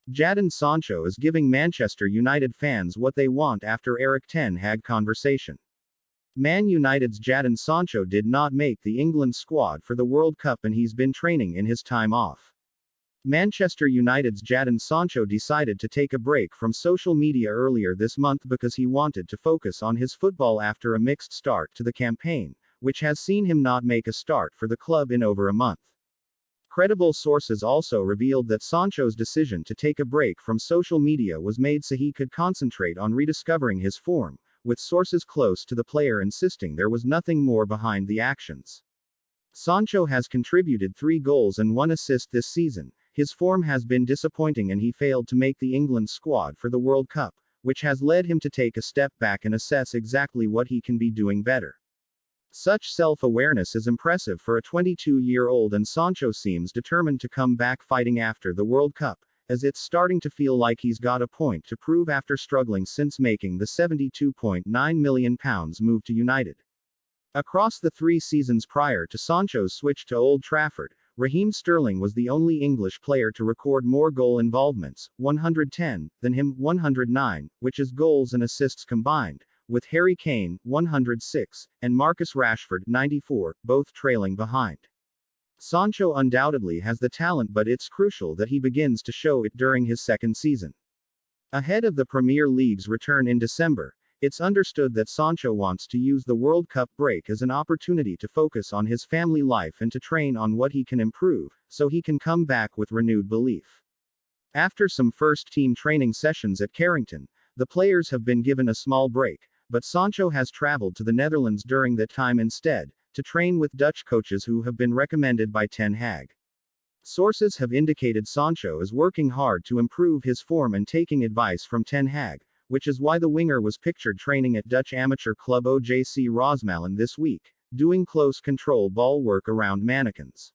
Jadon Sancho is giving Manchester United fans what they want after Erik Ten Hag conversation. Man United's Jadon Sancho did not make the England squad for the World Cup and he's been training in his time off. Manchester United's Jadon Sancho decided to take a break from social media earlier this month because he wanted to focus on his football after a mixed start to the campaign, which has seen him not make a start for the club in over a month. Credible sources also revealed that Sancho's decision to take a break from social media was made so he could concentrate on rediscovering his form, with sources close to the player insisting there was nothing more behind the actions. Sancho has contributed 3 goals and 1 assist this season. His form has been disappointing and he failed to make the England squad for the World Cup, which has led him to take a step back and assess exactly what he can be doing better. Such self-awareness is impressive for a 22-year-old, and Sancho seems determined to come back fighting after the World Cup, as it's starting to feel like he's got a point to prove after struggling since making the £72.9 million move to United. Across the 3 seasons prior to Sancho's switch to Old Trafford, Raheem Sterling was the only English player to record more goal involvements, 110, than him, 109, which is goals and assists combined, with Harry Kane, 106, and Marcus Rashford, 94, both trailing behind. Sancho undoubtedly has the talent, but it's crucial that he begins to show it during his second season. Ahead of the Premier League's return in December, it's understood that Sancho wants to use the World Cup break as an opportunity to focus on his family life and to train on what he can improve, so he can come back with renewed belief. After some first-team training sessions at Carrington, the players have been given a small break, but Sancho has traveled to the Netherlands during that time instead, to train with Dutch coaches who have been recommended by Ten Hag. Sources have indicated Sancho is working hard to improve his form and taking advice from Ten Hag, which is why the winger was pictured training at Dutch amateur club OJC Rosmalen this week, doing close control ball work around mannequins.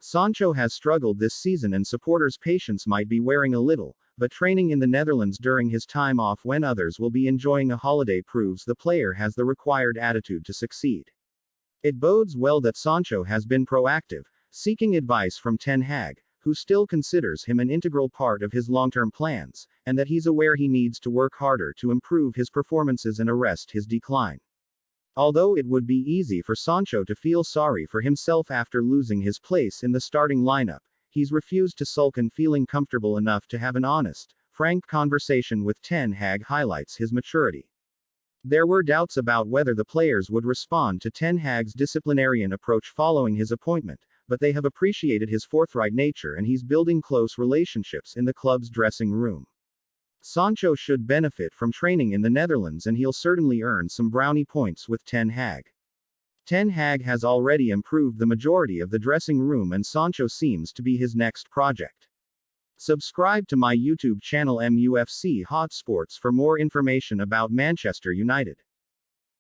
Sancho has struggled this season and supporters' patience might be wearing a little, but training in the Netherlands during his time off when others will be enjoying a holiday proves the player has the required attitude to succeed. It bodes well that Sancho has been proactive, seeking advice from Ten Hag, who still considers him an integral part of his long-term plans, and that he's aware he needs to work harder to improve his performances and arrest his decline. Although it would be easy for Sancho to feel sorry for himself after losing his place in the starting lineup, he's refused to sulk, and feeling comfortable enough to have an honest, frank conversation with Ten Hag highlights his maturity. There were doubts about whether the players would respond to Ten Hag's disciplinarian approach following his appointment, but they have appreciated his forthright nature and he's building close relationships in the club's dressing room. Sancho should benefit from training in the Netherlands and he'll certainly earn some brownie points with Ten Hag. Ten Hag has already improved the majority of the dressing room and Sancho seems to be his next project. Subscribe to my YouTube channel MUFC Hot Sports for more information about Manchester United.